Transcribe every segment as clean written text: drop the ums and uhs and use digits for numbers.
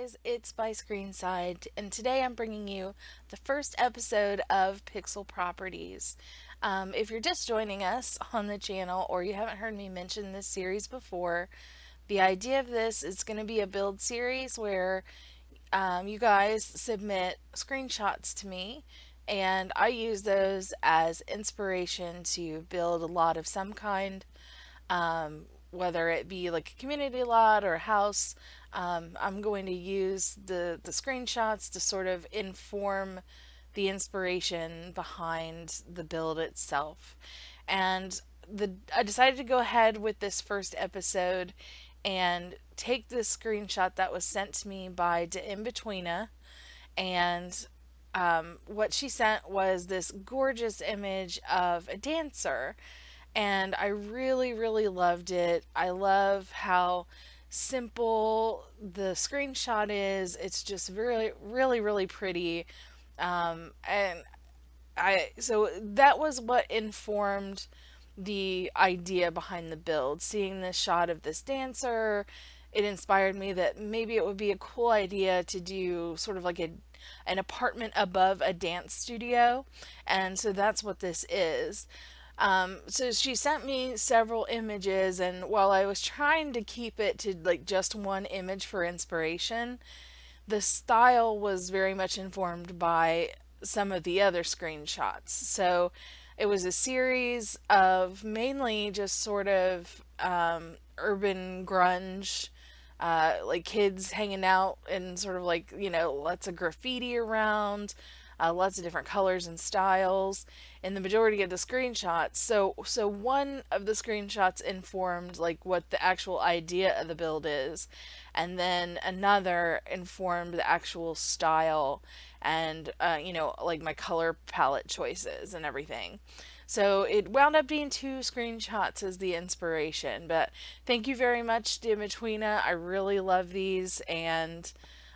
guys, it's byscreenside, and today I'm bringing you the first episode of Pixel Properties. If you're just joining us on the channel or you haven't heard me mention this series before, the idea of this is going to be a build series where you guys submit screenshots to me, and I use those as inspiration to build a lot of some kind, whether it be like a community lot or a house. I'm going to use the screenshots to sort of inform the inspiration behind the build itself. And I decided to go ahead with this first episode and take this screenshot that was sent to me by De In Betweena, and what she sent was this gorgeous image of a dancer, and I really, really loved it. I love how simple the screenshot is. It's just really, really, really pretty. And so that was what informed the idea behind the build. Seeing this shot of this dancer, it inspired me that maybe it would be a cool idea to do sort of like an apartment above a dance studio. And so that's what this is. So she sent me several images, and while I was trying to keep it to like just one image for inspiration, the style was very much informed by some of the other screenshots. So it was a series of mainly just sort of urban grunge, like kids hanging out and sort of like, lots of graffiti around, lots of different colors and styles in the majority of the screenshots. So one of the screenshots informed like what the actual idea of the build is, and then another informed the actual style and like my color palette choices and everything. So it wound up being two screenshots as the inspiration. But thank you very much, Dimitwina. I really love these. And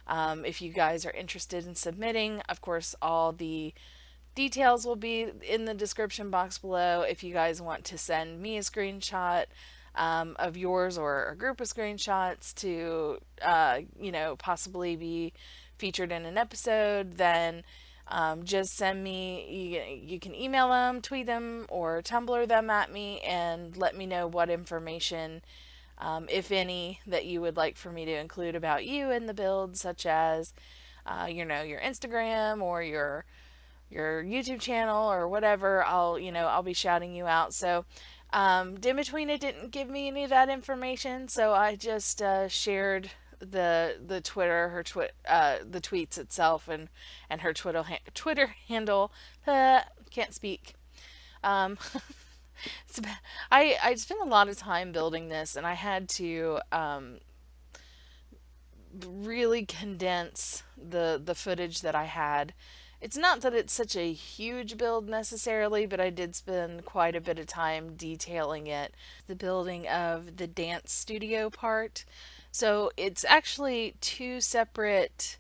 if you guys are interested in submitting, of course, all the details will be in the description box below. If you guys want to send me a screenshot of yours or a group of screenshots to, possibly be featured in an episode, then just send me, you can email them, tweet them, or Tumblr them at me and let me know what information, if any, that you would like for me to include about you in the build, such as, your Instagram or your YouTube channel or whatever. I'll be shouting you out. So, Dimitwina didn't give me any of that information, so I just shared the Twitter, the tweets itself, and her Twitter handle. Can't speak. Um, so I spent a lot of time building this, and I had to really condense the footage that I had. It's not that it's such a huge build necessarily, but I did spend quite a bit of time detailing it. The building of the dance studio part. So it's actually two separate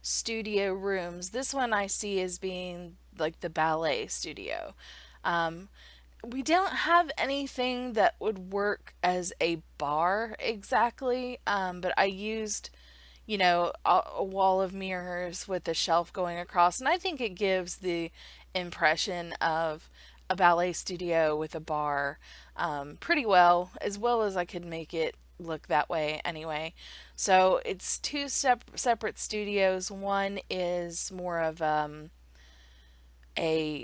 studio rooms. This one I see as being like the ballet studio. Um, we don't have anything that would work as a bar exactly, but I used, a wall of mirrors with a shelf going across, and I think it gives the impression of a ballet studio with a bar pretty well as I could make it look that way anyway. So it's two separate studios. One is more of a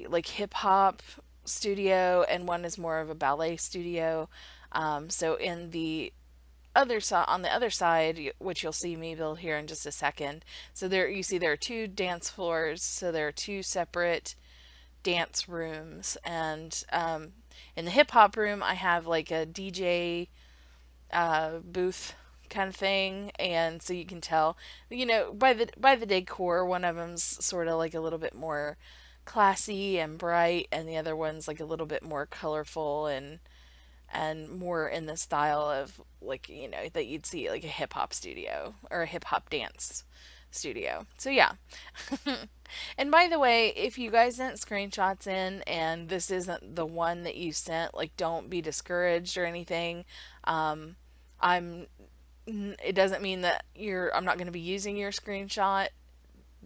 like hip hop studio, and one is more of a ballet studio. So in the other side, on the other side, which you'll see me build here in just a second. So there, you see there are two dance floors. So there are two separate dance rooms, and in the hip hop room, I have like a DJ booth kind of thing, and so you can tell, by the decor, one of them's sort of like a little bit more classy and bright, and the other one's like a little bit more colorful and more in the style of like, that you'd see like a hip hop studio or a hip hop dance studio. So yeah. And by the way, if you guys sent screenshots in and this isn't the one that you sent, like, don't be discouraged or anything. I'm it doesn't mean that I'm not going to be using your screenshot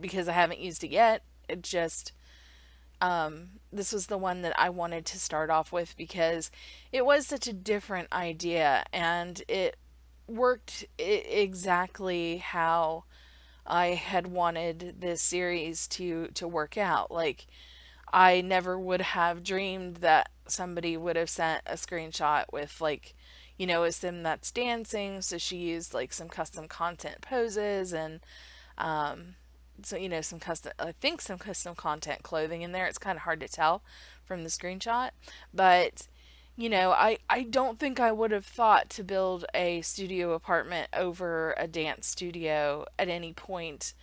because I haven't used it yet. It just this was the one that I wanted to start off with because it was such a different idea and it worked exactly how I had wanted this series to work out. Like I never would have dreamed that somebody would have sent a screenshot with like, a sim that's dancing, so she used like some custom content poses and so some custom, I think some custom content clothing in there. It's kind of hard to tell from the screenshot, but I don't think I would have thought to build a studio apartment over a dance studio at any point,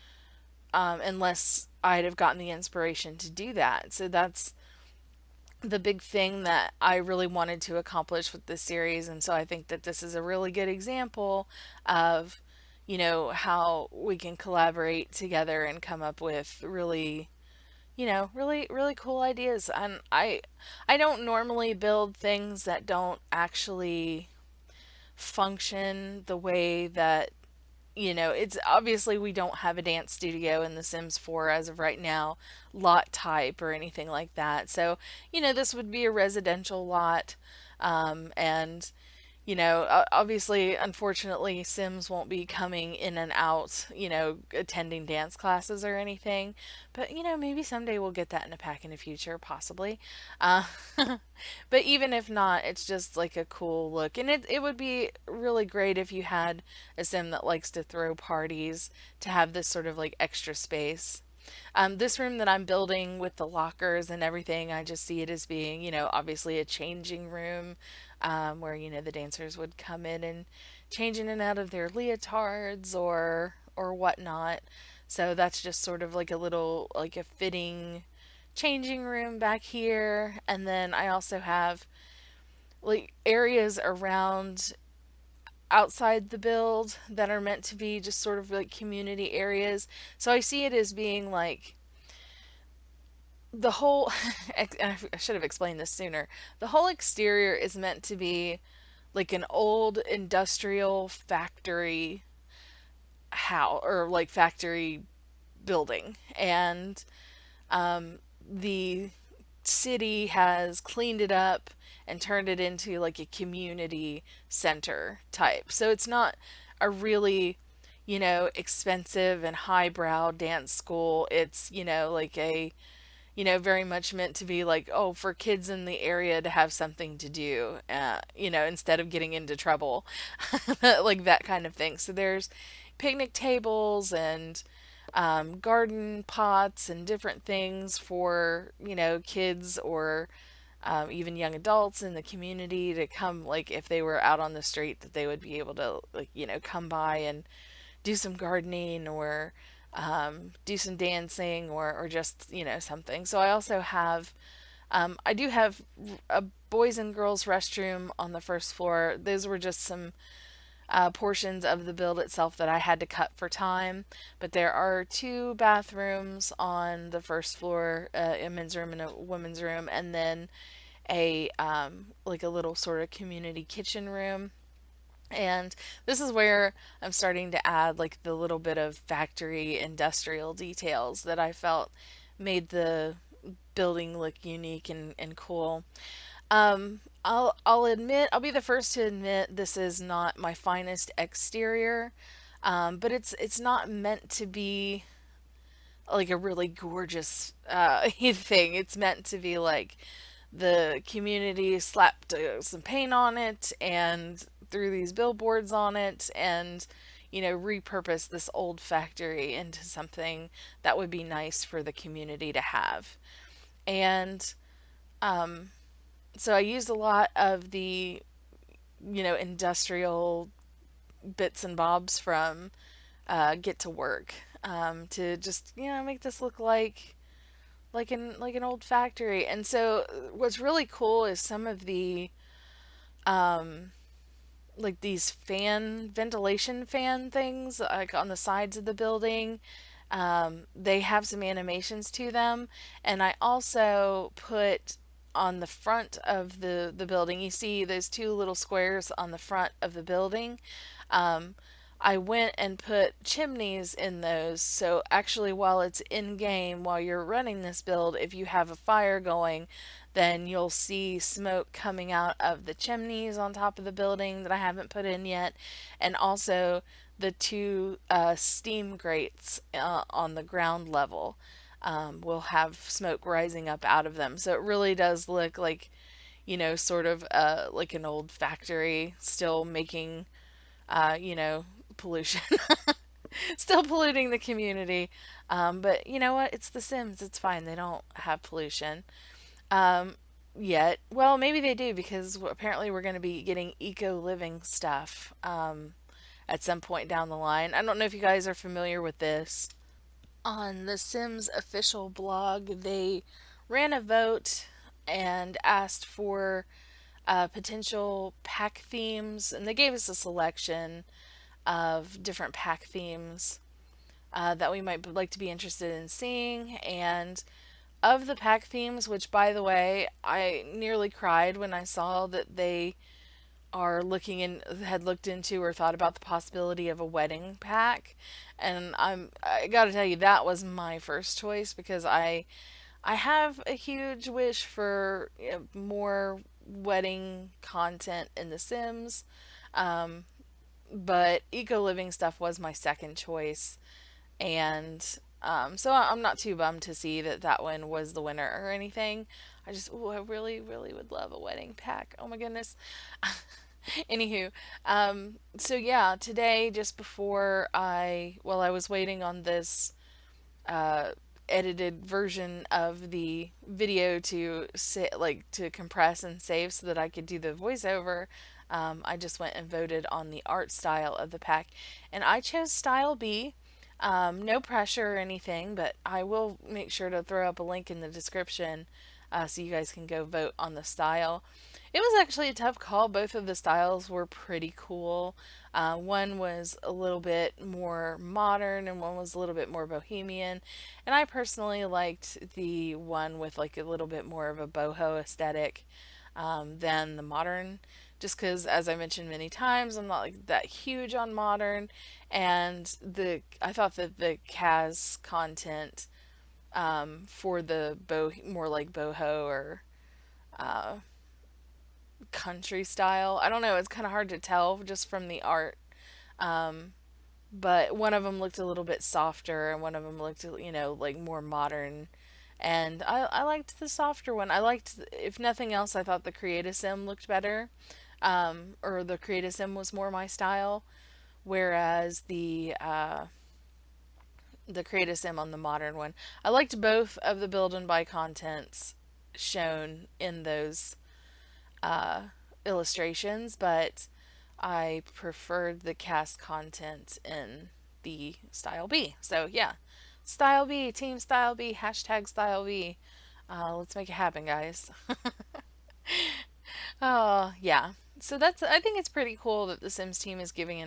unless I'd have gotten the inspiration to do that. So that's the big thing that I really wanted to accomplish with this series. And so I think that this is a really good example of, how we can collaborate together and come up with really, really, really cool ideas. And I don't normally build things that don't actually function the way that it's obviously we don't have a dance studio in The Sims 4 as of right now, lot type or anything like that. So, this would be a residential lot. And obviously, unfortunately, Sims won't be coming in and out, attending dance classes or anything. But, maybe someday we'll get that in a pack in the future, possibly. Uh, but even if not, it's just like a cool look. And it would be really great if you had a Sim that likes to throw parties to have this sort of like extra space. This room that I'm building with the lockers and everything, I just see it as being, obviously a changing room, where, the dancers would come in and change in and out of their leotards or whatnot. So that's just sort of like a little, like a fitting changing room back here. And then I also have like areas around outside the build that are meant to be just sort of like community areas. So I see it as being like the whole I should have explained this sooner. The whole exterior is meant to be like an old industrial factory house or like factory building. And the city has cleaned it up and turned it into like a community center type. So it's not a really, expensive and highbrow dance school. It's, like a, very much meant to be like, oh, for kids in the area to have something to do, instead of getting into trouble, like that kind of thing. So there's picnic tables and garden pots and different things for, kids or even young adults in the community to come, like if they were out on the street, that they would be able to, like, come by and do some gardening or do some dancing or just, something. So I also have, I do have a boys and girls restroom on the first floor. Those were just some portions of the build itself that I had to cut for time. But there are two bathrooms on the first floor, a men's room and a women's room, and then a like a little sort of community kitchen room. And this is where I'm starting to add like the little bit of factory industrial details that I felt made the building look unique and cool. I'll admit, I'll be the first to admit this is not my finest exterior, but it's not meant to be like a really gorgeous thing. It's meant to be like the community slapped some paint on it and threw these billboards on it and repurposed this old factory into something that would be nice for the community to have. And so I used a lot of the industrial bits and bobs from Get to Work, to just make this look like an old factory. And so what's really cool is some of the like these ventilation fan things like on the sides of the building. They have some animations to them, and I also put on the front of the building, you see those two little squares on the front of the building. Um, I went and put chimneys in those. So actually, while it's in game, while you're running this build, if you have a fire going, then you'll see smoke coming out of the chimneys on top of the building that I haven't put in yet, and also the two steam grates on the ground level will have smoke rising up out of them. So it really does look like, sort of like an old factory still making, pollution, still polluting the community. But you know what? It's The Sims. It's fine. They don't have pollution yet. Well, maybe they do because apparently we're going to be getting eco living stuff at some point down the line. I don't know if you guys are familiar with this. On the Sims official blog, they ran a vote and asked for potential pack themes, and they gave us a selection of different pack themes that we might like to be interested in seeing. And of the pack themes, which by the way, I nearly cried when I saw that they are looking in had looked into or thought about the possibility of a wedding pack. And I got to tell you, that was my first choice because I have a huge wish for, more wedding content in The Sims. Um, but eco living stuff was my second choice, and so I'm not too bummed to see that that one was the winner or anything. I really, really would love a wedding pack. Oh my goodness. Anywho, so yeah, today, just before while I was waiting on this uh, edited version of the video to to compress and save so that I could do the voiceover, I just went and voted on the art style of the pack, and I chose Style B. No pressure or anything, but I will make sure to throw up a link in the description so you guys can go vote on the style. It was actually a tough call. Both of the styles were pretty cool. One was a little bit more modern and one was a little bit more bohemian. And I personally liked the one with like a little bit more of a boho aesthetic than the modern. Just because, as I mentioned many times, I'm not like that huge on modern, and I thought that the Kaz content for the more like boho or uh, country style. I don't know. It's kind of hard to tell just from the art. Um, but one of them looked a little bit softer, and one of them looked, like more modern. And I liked the softer one. I liked, if nothing else, I thought the Create Sim looked better. Or the Create Sim was more my style, whereas the Create Sim on the modern one, I liked both of the build and buy contents shown in those uh, illustrations, but I preferred the cast content in the Style B. So yeah, Style B, Team Style B, hashtag Style B. Let's make it happen, guys. Oh yeah. So I think it's pretty cool that the Sims team is giving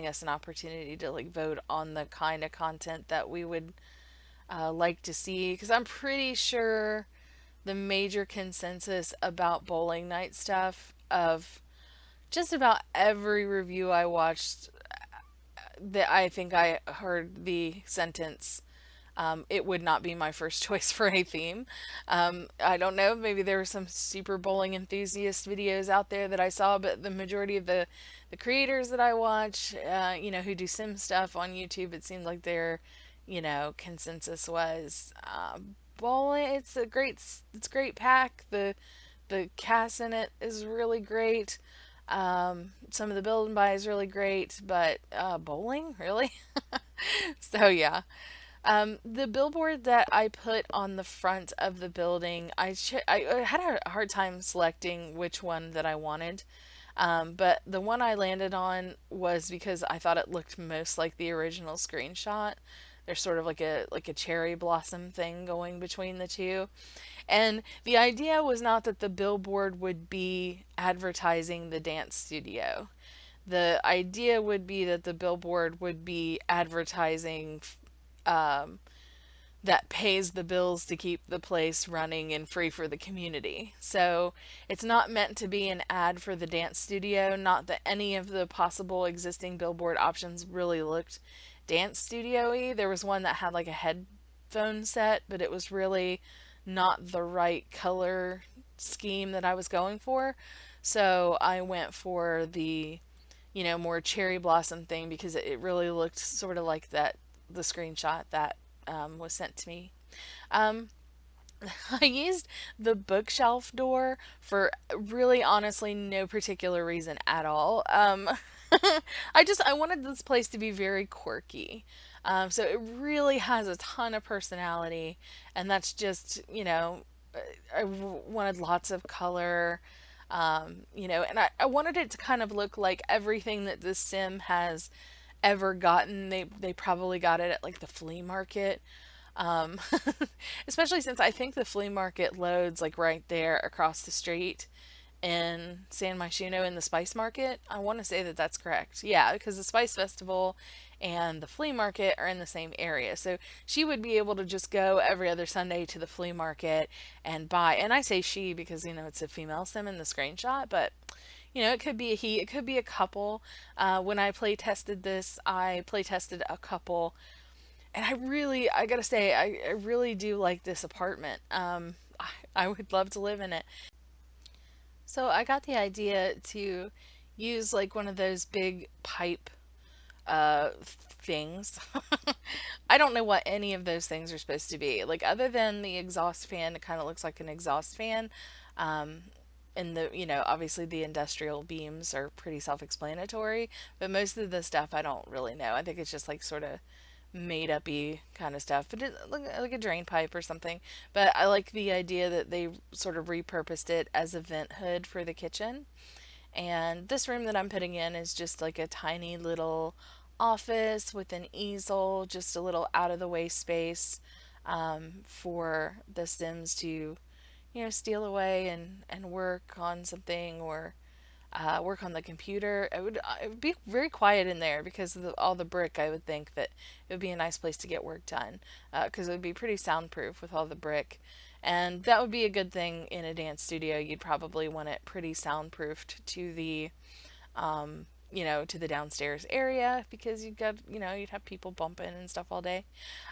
us an opportunity to like vote on the kind of content that we would like to see, because I'm pretty sure the major consensus about bowling night stuff of just about every review I watched, that I think I heard the sentence, it would not be my first choice for a theme. I don't know, maybe there were some super bowling enthusiast videos out there that I saw, but the majority of the creators that I watch, who do sim stuff on YouTube, it seemed like their, consensus was bowling. It's a great pack. The cast in it is really great. Some of the build and buy is really great, but bowling, really? So yeah. The billboard that I put on the front of the building, I had a hard time selecting which one that I wanted. But the one I landed on was because I thought it looked most like the original screenshot. There's sort of like a cherry blossom thing going between the two. And the idea was not that the billboard would be advertising the dance studio. The idea would be that the billboard would be advertising um, that pays the bills to keep the place running and free for the community. So it's not meant to be an ad for the dance studio. Not that any of the possible existing billboard options really looked dance studio-y. There was one that had like a headphone set, but it was really not the right color scheme that I was going for. So I went for the, more cherry blossom thing because it really looked sort of like the screenshot that was sent to me. Um, I used the bookshelf door for really honestly no particular reason at all. I wanted this place to be very quirky. So it really has a ton of personality, and that's just, wanted lots of color. And I wanted it to kind of look like everything that this sim has ever gotten. They probably got it at like the flea market. Um, Especially since I think the flea market loads like right there across the street in San Myshuno in the Spice Market. I want to say that that's correct. Yeah, because the Spice Festival and the flea market are in the same area. So she would be able to just go every other Sunday to the flea market and buy. And I say she because, it's a female sim in the screenshot, but it could be a he, it could be a couple. When I play tested this, I play tested a couple, and I gotta say, I really do like this apartment. I would love to live in it. So I got the idea to use like one of those big pipe things. I don't know what any of those things are supposed to be. Like other than the exhaust fan, it kind of looks like an exhaust fan. Um, and obviously the industrial beams are pretty self-explanatory, but most of the stuff I don't really know. I think it's just like sort of made uppy kind of stuff, but it like a drain pipe or something. But I like the idea that they sort of repurposed it as a vent hood for the kitchen. And this room that I'm putting in is just like a tiny little office with an easel, just a little out of the way space for the Sims to, steal away and work on something or work on the computer. It would be very quiet in there because of all the brick. I would think that it would be a nice place to get work done because it would be pretty soundproof with all the brick. And that would be a good thing in a dance studio. You'd probably want it pretty soundproofed to to the downstairs area because you'd have people bumping and stuff all day.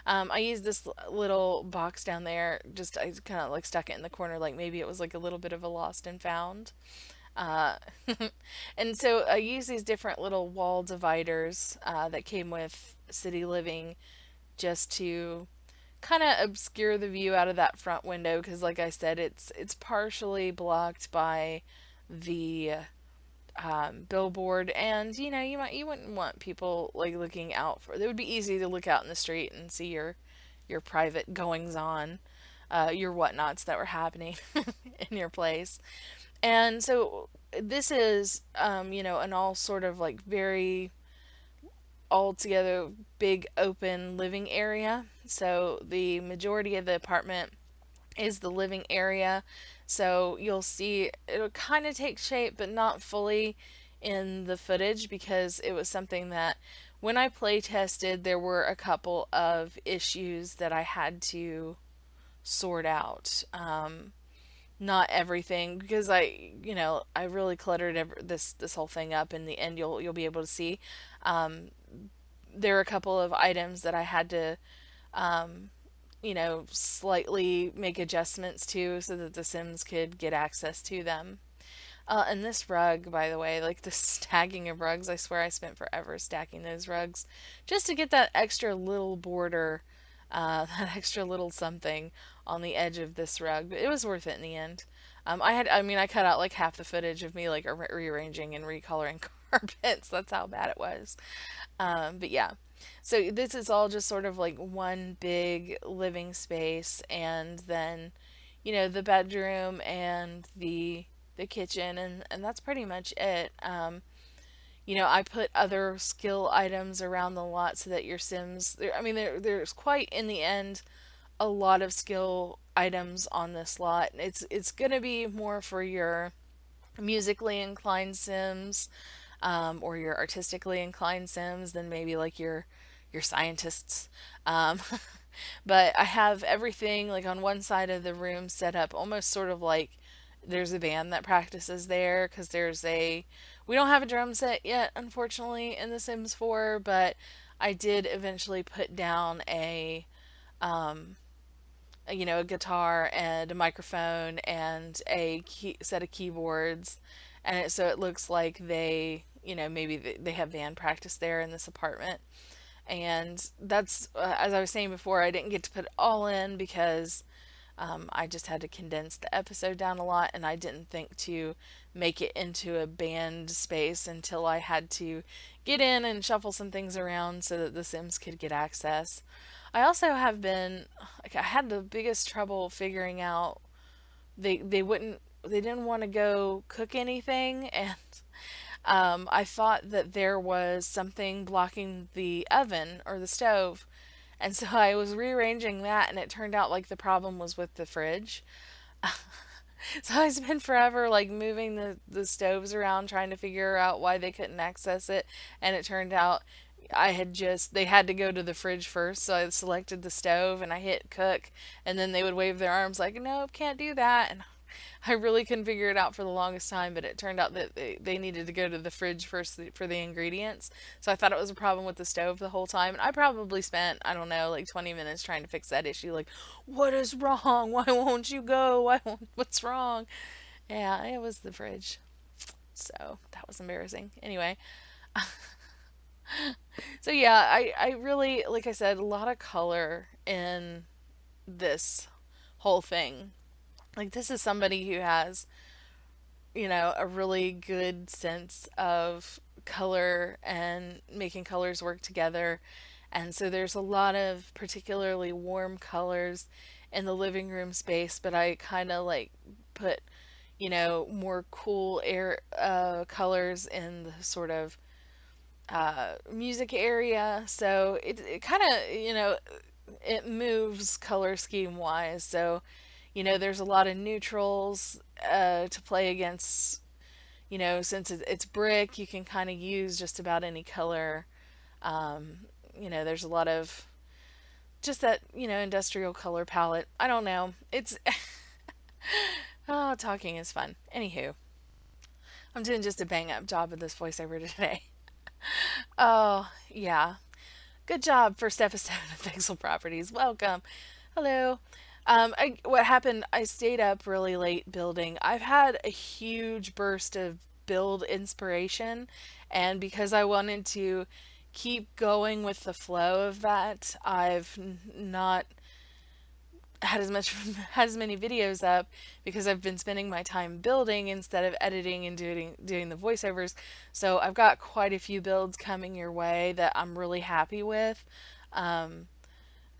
I used this little box down there, just I kind of like stuck it in the corner, like maybe it was like a little bit of a lost and found. Uh, and so I use these different little wall dividers that came with City Living just to kind of obscure the view out of that front window because, like I said, it's partially blocked by the billboard, and you wouldn't want people like looking out for. It would be easy to look out in the street and see your private goings on, your whatnots that were happening in your place. And so this is, an all sort of like very all together big open living area. So the majority of the apartment is the living area. So you'll see it'll kind of take shape, but not fully in the footage because it was something that when I play tested, there were a couple of issues that I had to sort out. Not everything because I really cluttered this whole thing up. In the end, you'll be able to see. Um, there are a couple of items that I had to slightly make adjustments to so that the Sims could get access to them. And this rug, by the way, like the stacking of rugs, I swear I spent forever stacking those rugs just to get that extra little border, that extra little something on the edge of this rug. But it was worth it in the end. I cut out like half the footage of me like rearranging and recoloring carpets. That's how bad it was. But yeah, so this is all just sort of like one big living space, and then, the bedroom and the kitchen, and that's pretty much it. I put other skill items around the lot so that your Sims, there's quite in the end a lot of skill items on this lot. It's gonna be more for your musically inclined Sims, or your artistically inclined Sims than maybe like your scientists. Um, But I have everything like on one side of the room set up almost sort of like there's a band that practices there because we don't have a drum set yet, unfortunately, in The Sims 4, but I did eventually put down a guitar and a microphone and set of keyboards, and so it looks like maybe they have band practice there in this apartment. And that's, as I was saying before, I didn't get to put it all in because I just had to condense the episode down a lot, and I didn't think to make it into a band space until I had to get in and shuffle some things around so that the Sims could get access. I also have been, like, I had the biggest trouble figuring out they didn't want to go cook anything, and I thought that there was something blocking the oven or the stove, and so I was rearranging that, and it turned out like the problem was with the fridge. So I spent forever like moving the stoves around trying to figure out why they couldn't access it, and it turned out they had to go to the fridge first, so I selected the stove and I hit cook, and then they would wave their arms like, nope, can't do that. And I really couldn't figure it out for the longest time, but it turned out that they needed to go to the fridge first for the ingredients. So I thought it was a problem with the stove the whole time. And I probably spent, I don't know, like 20 minutes trying to fix that issue. Like, what is wrong? Why won't you go? What's wrong? Yeah, it was the fridge. So that was embarrassing. Anyway, so yeah, I really, like I said, a lot of color in this whole thing. Like, this is somebody who has a really good sense of color and making colors work together. And so there's a lot of particularly warm colors in the living room space, but I kind of like put, more cool air colors in the sort of music area. So it kind of, it moves color scheme wise. So, there's a lot of neutrals to play against. Since it's brick, you can kind of use just about any color. Um, there's a lot of just that, industrial color palette. I don't know. It's, oh, talking is fun. Anywho, I'm doing just a bang up job of this voiceover today. Oh, yeah. Good job, first episode of Pixel Properties. Welcome. Hello. What happened, I stayed up really late building. I've had a huge burst of build inspiration, and because I wanted to keep going with the flow of that, I've not had had as many videos up because I've been spending my time building instead of editing and doing the voiceovers. So I've got quite a few builds coming your way that I'm really happy with.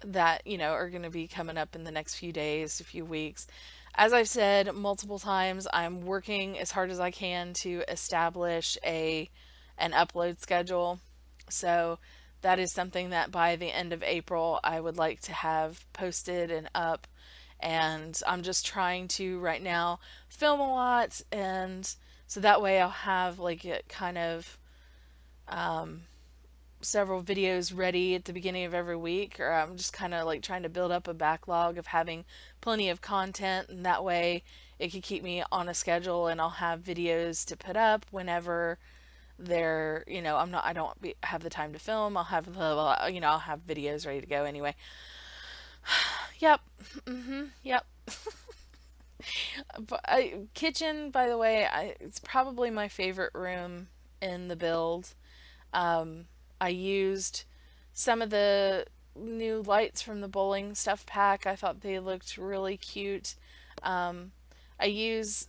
That are going to be coming up in the next few days, a few weeks. As I've said multiple times, I'm working as hard as I can to establish an upload schedule. So that is something that by the end of April I would like to have posted and up. And I'm just trying to right now film a lot, and so that way I'll have like a kind of several videos ready at the beginning of every week, or I'm just kind of like trying to build up a backlog of having plenty of content, and that way it could keep me on a schedule and I'll have videos to put up whenever I don't have the time to film. I'll have I'll have videos ready to go anyway. Yep. Yep. Kitchen, by the way, it's probably my favorite room in the build. I used some of the new lights from the bowling stuff pack. I thought they looked really cute. I use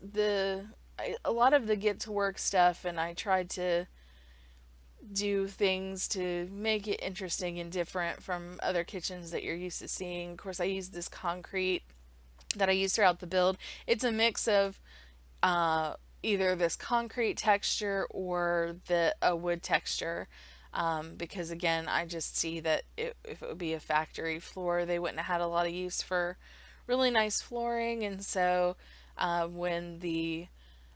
a lot of the get to work stuff, and I tried to do things to make it interesting and different from other kitchens that you're used to seeing. Of course, I used this concrete that I use throughout the build. It's a mix of either this concrete texture or a wood texture. Because again, I just see that if it would be a factory floor, they wouldn't have had a lot of use for really nice flooring. And so when the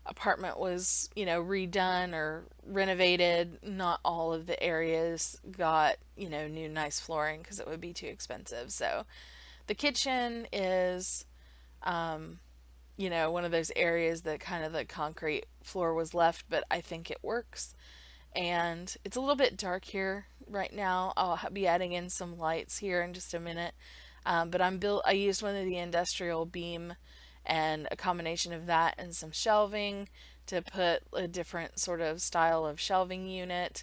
apartment was, redone or renovated, not all of the areas got, new nice flooring because it would be too expensive. So the kitchen is, one of those areas that kind of the concrete floor was left, but I think it works. And it's a little bit dark here right now. I'll be adding in some lights here in just a minute. But I used one of the industrial beam and a combination of that and some shelving to put a different sort of style of shelving unit.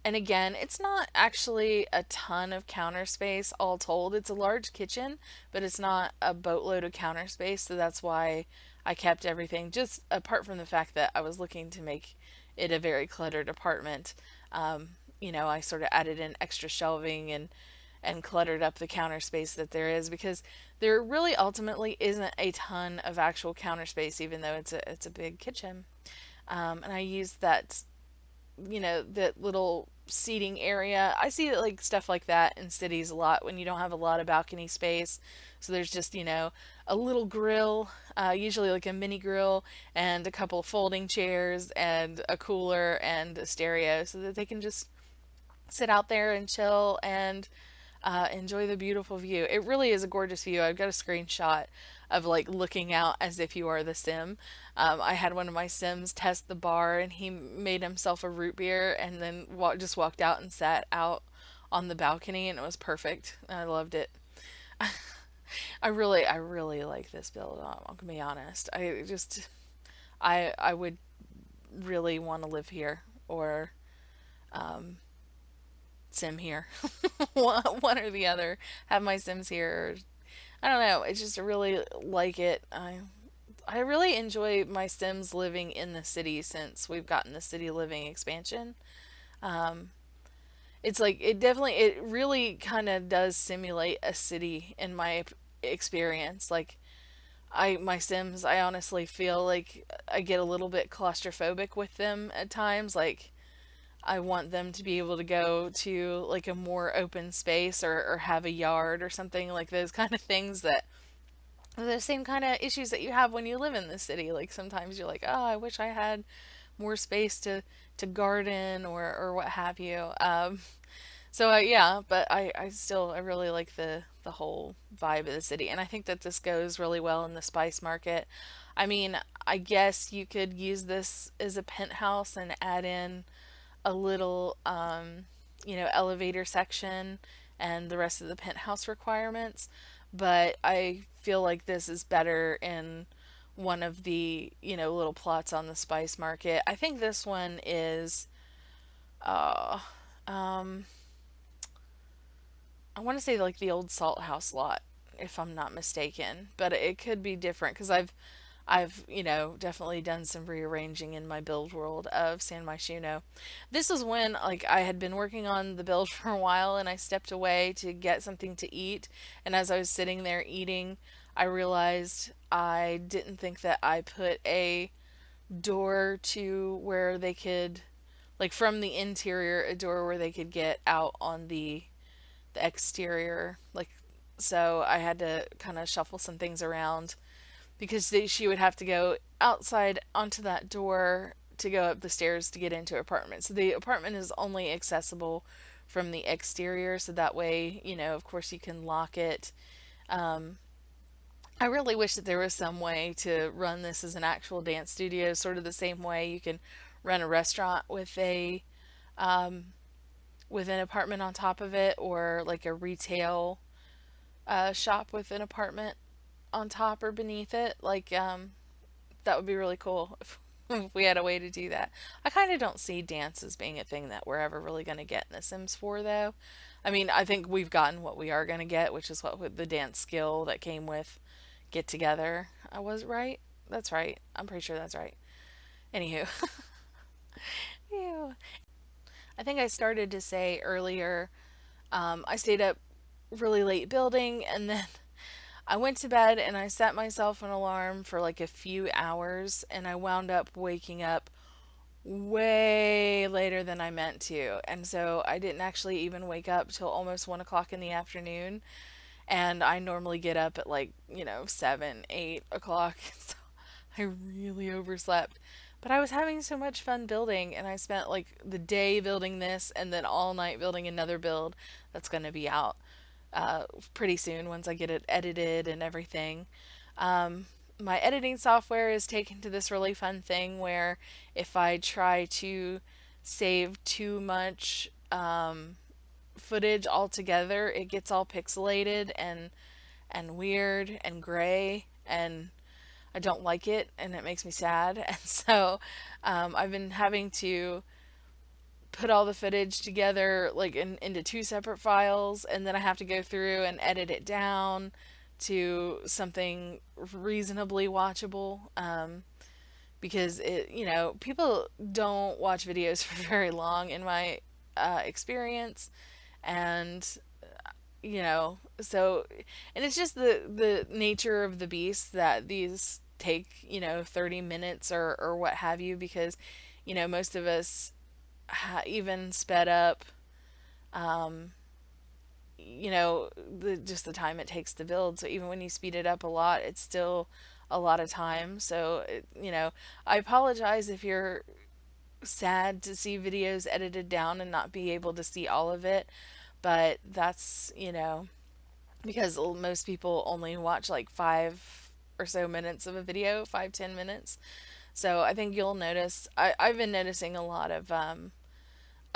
And again, it's not actually a ton of counter space all told. It's a large kitchen, but it's not a boatload of counter space. So that's why I kept everything, just apart from the fact that I was looking to make it a very cluttered apartment. I sort of added in extra shelving and cluttered up the counter space that there is because there really ultimately isn't a ton of actual counter space, even though it's a big kitchen. And I used that little seating area. I see like stuff like that in cities a lot when you don't have a lot of balcony space. So there's just, a little grill, usually like a mini grill, and a couple of folding chairs, and a cooler, and a stereo, so that they can just sit out there and chill and enjoy the beautiful view. It really is a gorgeous view. I've got a screenshot of like looking out as if you are the sim. I had one of my sims test the bar and he made himself a root beer and then just walked out and sat out on the balcony and it was perfect. I loved it. I really like this build. I'm gonna be honest. I would really want to live here or sim here. One or the other. Have my sims here. I don't know. It's just I really like it. I really enjoy my sims living in the city since we've gotten the city living expansion. It's like it really kind of does simulate a city in my experience. Like my sims, I honestly feel like I get a little bit claustrophobic with them at times. Like I want them to be able to go to like a more open space or have a yard or something, like those kind of things that are the same kind of issues that you have when you live in the city. Like sometimes you're like, oh, I wish I had more space to garden or what have you. So yeah, but I really like the whole vibe of the city, and I think that this goes really well in the spice market. I mean, I guess you could use this as a penthouse and add in a little, elevator section and the rest of the penthouse requirements. But I feel like this is better in one of the, little plots on the spice market. I think this one is, uh, um, I want to say like the old Salt House lot, if I'm not mistaken, but it could be different because I've definitely done some rearranging in my build world of San Myshuno. This is when like I had been working on the build for a while and I stepped away to get something to eat, and as I was sitting there eating, I realized I didn't think that I put a door to where they could, like, from the interior, a door where they could get out on the exterior, like, so I had to kind of shuffle some things around because she would have to go outside onto that door to go up the stairs to get into her apartment. So the apartment is only accessible from the exterior, so that way, of course, you can lock it. Um, I really wish that there was some way to run this as an actual dance studio, sort of the same way you can run a restaurant with an apartment on top of it, or like a retail shop with an apartment on top or beneath it. Like, that would be really cool if we had a way to do that. I kind of don't see dance as being a thing that we're ever really going to get in The Sims 4, though. I mean, I think we've gotten what we are going to get, which is what with the dance skill that came with Get Together. I was right. That's right. I'm pretty sure that's right. Anywho, ew. I think I started to say earlier, I stayed up really late building, and then I went to bed and I set myself an alarm for like a few hours, and I wound up waking up way later than I meant to. And so I didn't actually even wake up till almost 1 o'clock in the afternoon. And I normally get up at like, 7, 8 o'clock. So I really overslept. But I was having so much fun building, and I spent like the day building this and then all night building another build that's going to be out pretty soon once I get it edited and everything. Um, my editing software is taken to this really fun thing where if I try to save too much footage altogether, it gets all pixelated and weird and gray, and I don't like it, and it makes me sad. And so I've been having to put all the footage together like into two separate files, and then I have to go through and edit it down to something reasonably watchable. Because people don't watch videos for very long in my experience, and so, and it's just the nature of the beast that these take 30 minutes or what have you, because most of us even sped up just the time it takes to build. So even when you speed it up a lot, it's still a lot of time. So I apologize if you're sad to see videos edited down and not be able to see all of it, but that's because most people only watch like 5 or so minutes of a video, 5-10 minutes. So I think you'll notice, I've been noticing a lot of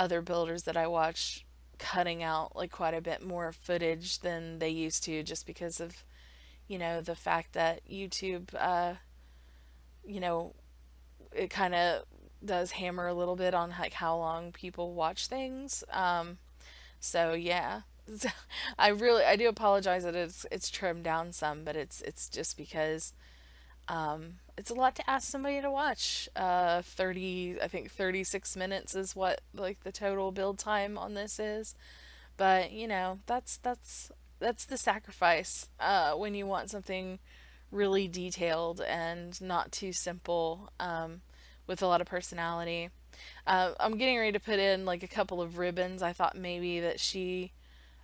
other builders that I watch cutting out like quite a bit more footage than they used to, just because of the fact that YouTube you know it kind of does hammer a little bit on like how long people watch things. So yeah. I do apologize that it's trimmed down some, but it's just because it's a lot to ask somebody to watch. 30, I think 36 minutes is what like the total build time on this is. But that's the sacrifice when you want something really detailed and not too simple, with a lot of personality. I'm getting ready to put in like a couple of ribbons. I thought maybe that she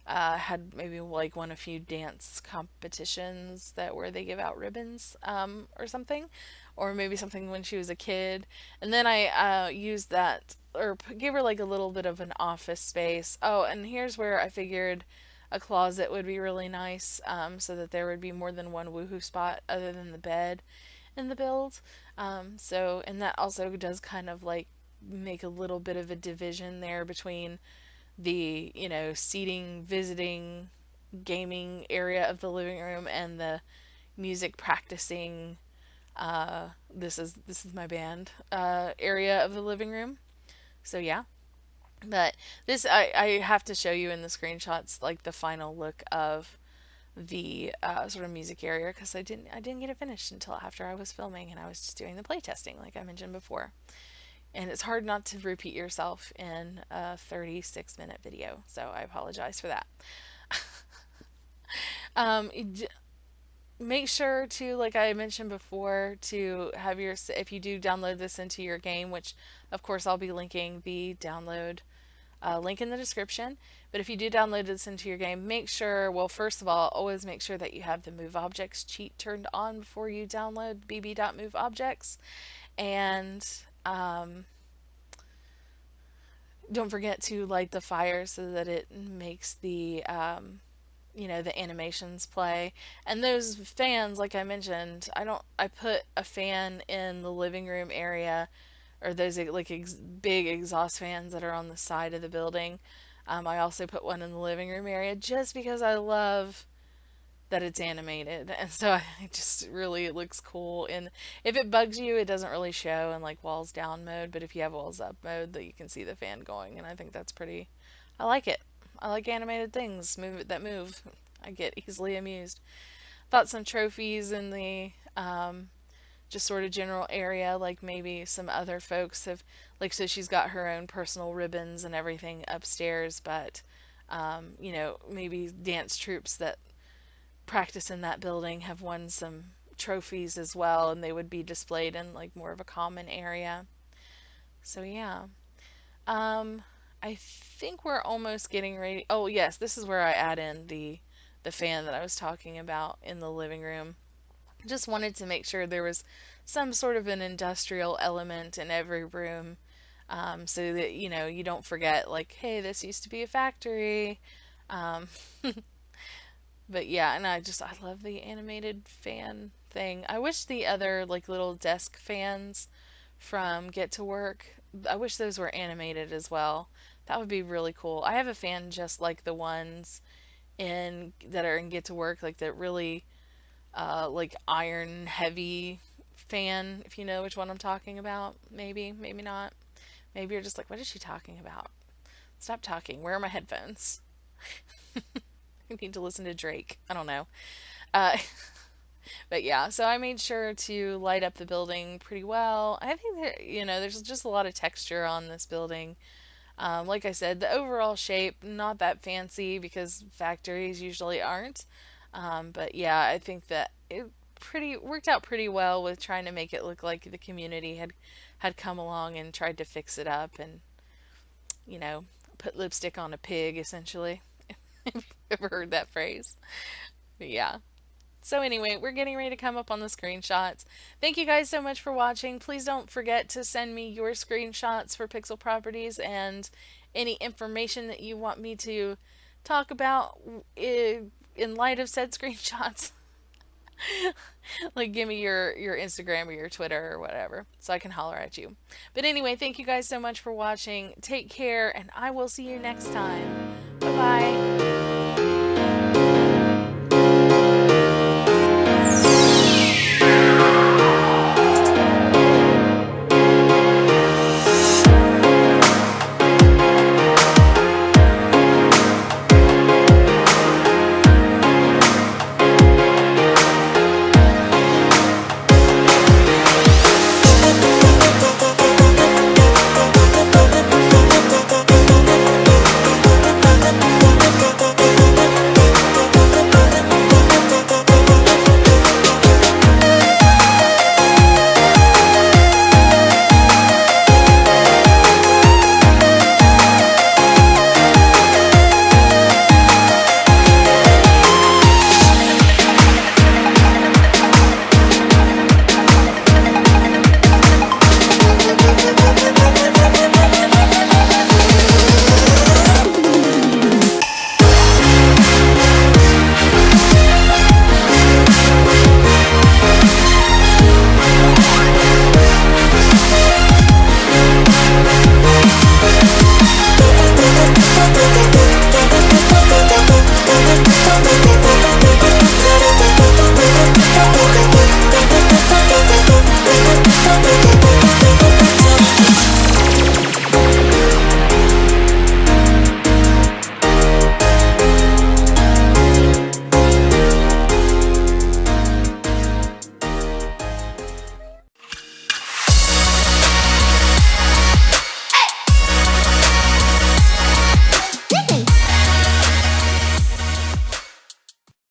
had maybe like won a few dance competitions that where they give out ribbons, or something, or maybe something when she was a kid. And then I used that or gave her like a little bit of an office space. Oh, and here's where I figured a closet would be really nice, so that there would be more than one woohoo spot other than the bed in the build. And that also does kind of like make a little bit of a division there between the seating, visiting, gaming area of the living room and the music practicing, this is my band area of the living room. So yeah. But this, I have to show you in the screenshots like the final look of the sort of music area, because I didn't get it finished until after I was filming, and I was just doing the playtesting like I mentioned before. And it's hard not to repeat yourself in a 36-minute video, so I apologize for that. Um, Make sure to, like I mentioned before, to have if you do download this into your game, which of course I'll be linking the download link in the description. But if you do download this into your game, make sure, well, first of all, always make sure that you have the Move Objects cheat turned on before you download bb.moveobjects. And don't forget to light the fire so that it makes the animations play. And those fans, like I mentioned, I put a fan in the living room area, or those like big exhaust fans that are on the side of the building. I also put one in the living room area just because I love that it's animated, and so it just really looks cool. And if it bugs you, it doesn't really show in like walls down mode, but if you have walls up mode, that you can see the fan going, and I think that's pretty. I like it. I like animated things that move. I get easily amused. Thought some trophies in the just sort of general area, like maybe some other folks have, like, so she's got her own personal ribbons and everything upstairs, but maybe dance troops that practice in that building have won some trophies as well, and they would be displayed in like more of a common area. So yeah. I think we're almost getting ready. Oh yes, this is where I add in the fan that I was talking about in the living room. Just wanted to make sure there was some sort of an industrial element in every room, so that you don't forget, like, hey, this used to be a factory. Um, but yeah, and I love the animated fan thing. I wish the other like little desk fans from Get to Work, I wish those were animated as well. That would be really cool. I have a fan just like the ones in that are in Get to Work, like that really like iron heavy fan, if you know which one I'm talking about. Maybe, maybe not. Maybe you're just like, what is she talking about? Stop talking. Where are my headphones? I need to listen to Drake. I don't know. Uh, but yeah, so I made sure to light up the building pretty well. I think that, there's just a lot of texture on this building. Like I said, the overall shape, not that fancy because factories usually aren't. But yeah, I think that it pretty worked out pretty well with trying to make it look like the community had come along and tried to fix it up and, you know, put lipstick on a pig essentially. Have you ever heard that phrase? But yeah. So anyway, we're getting ready to come up on the screenshots. Thank you guys so much for watching. Please don't forget to send me your screenshots for Pixel Properties and any information that you want me to talk about in light of said screenshots. Like give me your Instagram or your Twitter or whatever so I can holler at you. But anyway, thank you guys so much for watching. Take care and I will see you next time. Bye-bye.